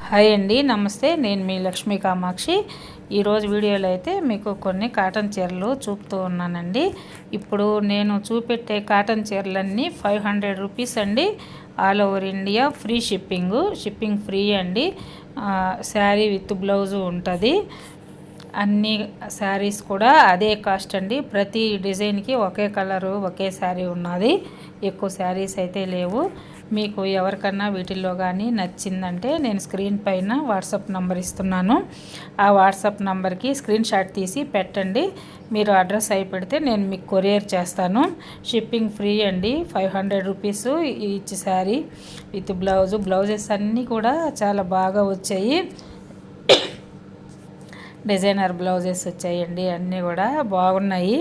Hi అండి, నమస్తే. నేను మీ లక్ష్మీ కామాక్షి. ఈరోజు వీడియోలో అయితే మీకు కొన్ని కాటన్ చీరలు చూపుతూ ఉన్నానండి. ఇప్పుడు నేను చూపెట్టే కాటన్ చీరలన్నీ 500 రూపీస్ అండి. All over India free shipping free అండి. శారీ విత్ బ్లౌజు ఉంటుంది. అన్ని శారీస్ కూడా అదే కాస్ట్ అండి. ప్రతి డిజైన్కి ఒకే కలరు ఒకే శారీ ఉన్నది. ఎక్కువ శారీస్ అయితే లేవు. మీకు ఎవరికన్నా వీటిల్లో కానీ నచ్చిందంటే నేను స్క్రీన్ పైన వాట్సాప్ నంబర్ ఇస్తున్నాను. ఆ వాట్సాప్ నంబర్కి స్క్రీన్ షాట్ తీసి పెట్టండి. మీరు అడ్రస్ అయి పెడితే నేను మీకు కొరియర్ చేస్తాను. షిప్పింగ్ ఫ్రీ అండి. 500 rupees each sari with blouses అన్నీ కూడా చాలా బాగా వచ్చాయి. డిజైనర్ బ్లౌజెస్ వచ్చాయండి. అన్నీ కూడా బాగున్నాయి.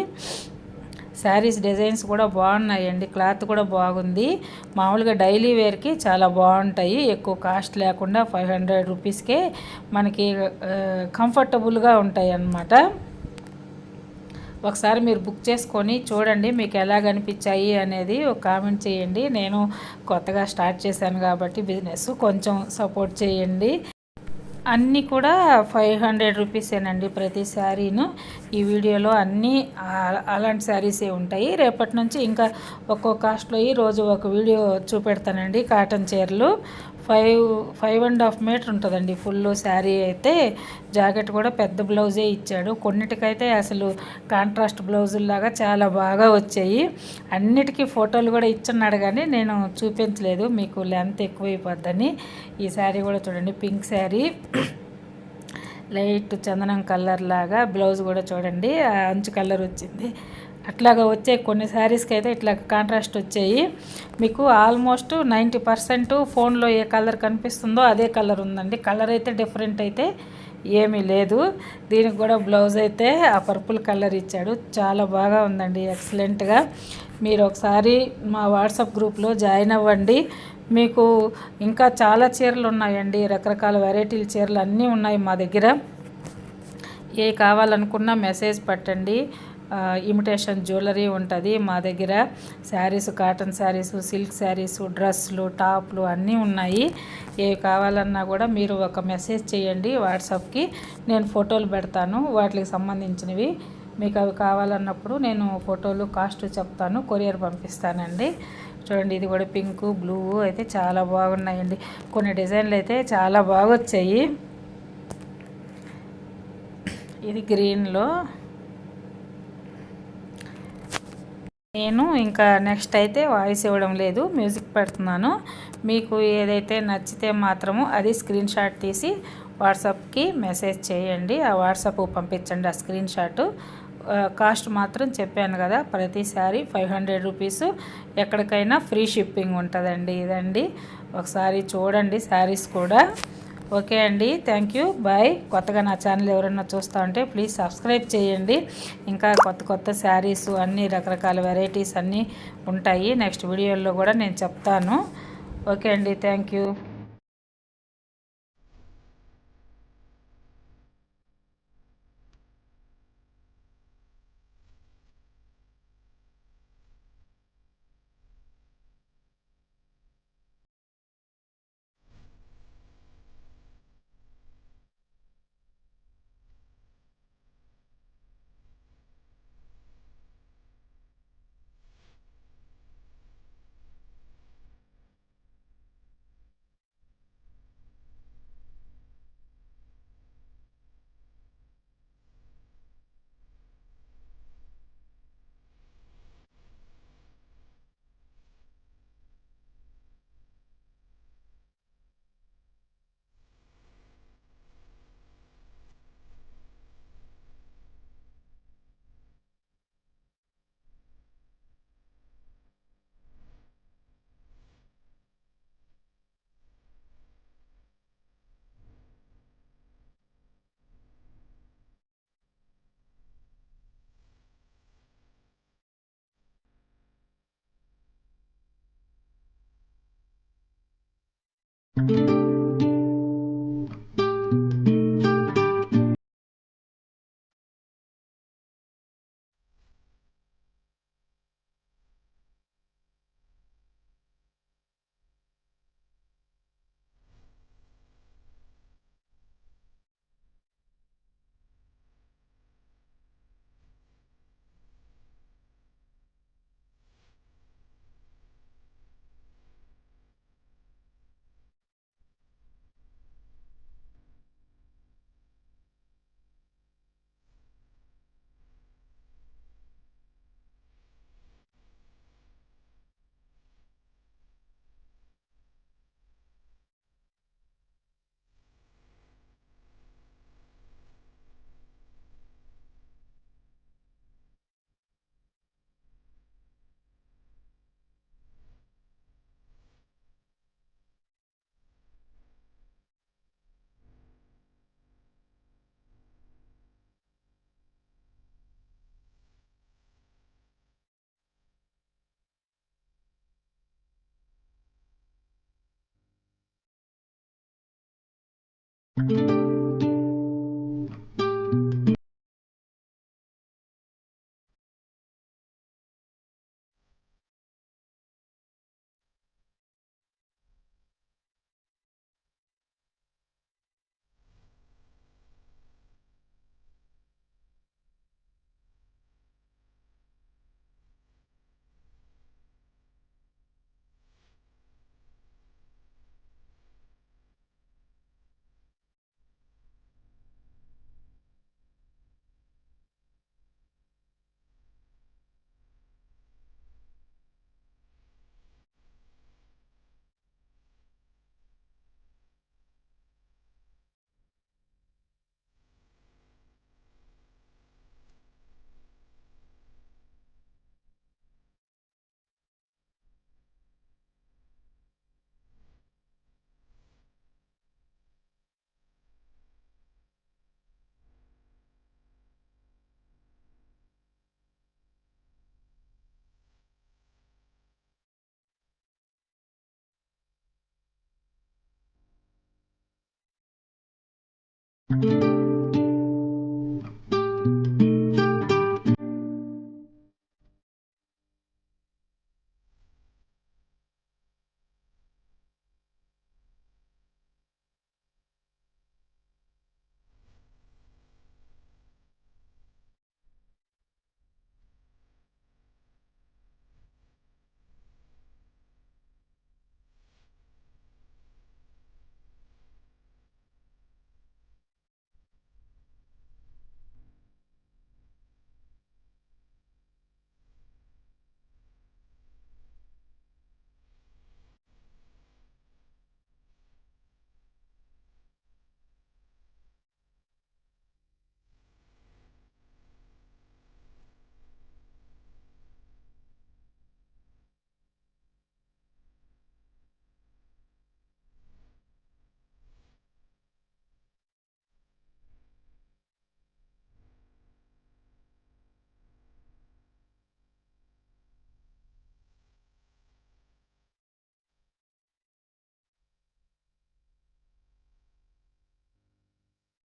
శారీస్ డిజైన్స్ కూడా బాగున్నాయండి. క్లాత్ కూడా బాగుంది. మామూలుగా డైలీ వేర్కి చాలా బాగుంటాయి. ఎక్కువ కాస్ట్ లేకుండా 500 రూపీస్కే మనకి కంఫర్టబుల్గా ఉంటాయి అన్నమాట. ఒకసారి మీరు బుక్ చేసుకొని చూడండి, మీకు ఎలా కనిపించాయి అనేది ఒక కామెంట్ చేయండి. నేను కొత్తగా స్టార్ట్ చేశాను కాబట్టి బిజినెస్ కొంచెం సపోర్ట్ చేయండి. అన్నీ కూడా 500 రూపీసేనండి ప్రతి శారీను. ఈ వీడియోలో అన్నీ అలాంటి శారీసే ఉంటాయి. రేపటి నుంచి ఇంకా ఒక్కో కాస్ట్లో రోజు ఒక వీడియో చూపెడతానండి. కాటన్ చీరలు 5.5 మీటర్ ఉంటుందండి ఫుల్ శారీ అయితే. జాకెట్ కూడా పెద్ద బ్లౌజే ఇచ్చాడు. కొన్నిటికైతే అసలు కాంట్రాస్ట్ బ్లౌజుల్లాగా చాలా బాగా వచ్చాయి. అన్నిటికీ ఫోటోలు కూడా ఇచ్చున్నాడు, కానీ నేను చూపించలేదు, మీకు లెంత్ ఎక్కువైపోద్దని. ఈ శారీ కూడా చూడండి, పింక్ శారీ, లైట్ చందనం కలర్ లాగా. బ్లౌజ్ కూడా చూడండి, అంచు కలర్ వచ్చింది. అట్లాగా వచ్చే కొన్ని శారీస్కి అయితే ఇట్లా కాంట్రాస్ట్ వచ్చాయి. మీకు ఆల్మోస్ట్ 90% ఫోన్లో ఏ కలర్ కనిపిస్తుందో అదే కలర్ ఉందండి. కలర్ అయితే డిఫరెంట్ అయితే ఏమీ లేదు. దీనికి కూడా బ్లౌజ్ అయితే ఆ పర్పుల్ కలర్ ఇచ్చాడు. చాలా బాగా ఉందండి, ఎక్సలెంట్గా. మీరు ఒకసారి మా వాట్సాప్ గ్రూప్లో జాయిన్ అవ్వండి. మీకు ఇంకా చాలా చీరలు ఉన్నాయండి. రకరకాల వెరైటీల చీరలు అన్నీ ఉన్నాయి మా దగ్గర. ఏ కావాలనుకున్నా మెసేజ్ పెట్టండి. ఇమిటేషన్ జ్యువెలరీ ఉంటుంది మా దగ్గర. శారీస్, కాటన్ శారీస్, సిల్క్ శారీస్, డ్రెస్సులు, టాప్లు అన్నీ ఉన్నాయి. ఏ కావాలన్నా కూడా మీరు ఒక మెసేజ్ చేయండి వాట్సాప్కి. నేను ఫోటోలు పెడతాను వాటికి సంబంధించినవి. మీకు అవి కావాలన్నప్పుడు నేను ఫోటోలు కాస్ట్ చెప్తాను, కొరియర్ పంపిస్తానండి. చూడండి, ఇది కూడా పింక్ బ్లూ అయితే చాలా బాగున్నాయండి. కొన్ని డిజైన్లు అయితే చాలా బాగా వచ్చాయి. ఇది గ్రీన్లో. నేను ఇంకా నెక్స్ట్ అయితే వాయిస్ ఇవ్వడం లేదు, మ్యూజిక్ పెడుతున్నాను. మీకు ఏదైతే నచ్చితే మాత్రము అది స్క్రీన్ షాట్ తీసి వాట్సాప్కి మెసేజ్ చేయండి. ఆ వాట్సాప్ పంపించండి ఆ స్క్రీన్ షాటు. కాస్ట్ మాత్రం చెప్పాను కదా, ప్రతిసారి 500 రూపీస్. ఎక్కడికైనా ఫ్రీ షిప్పింగ్ ఉంటుందండి. ఇదండి, ఒకసారి చూడండి శారీస్ కూడా. ఓకే అండి, థ్యాంక్ యూ, బాయ్. కొత్తగా నా ఛానల్ ఎవరైనా చూస్తూ ఉంటే ప్లీజ్ సబ్స్క్రైబ్ చేయండి. ఇంకా కొత్త కొత్త శారీస్ అన్నీ రకరకాల వెరైటీస్ అన్నీ ఉంటాయి. నెక్స్ట్ వీడియోలో కూడా నేను చెప్తాను. ఓకే అండి, థ్యాంక్ యూ. బాయ్.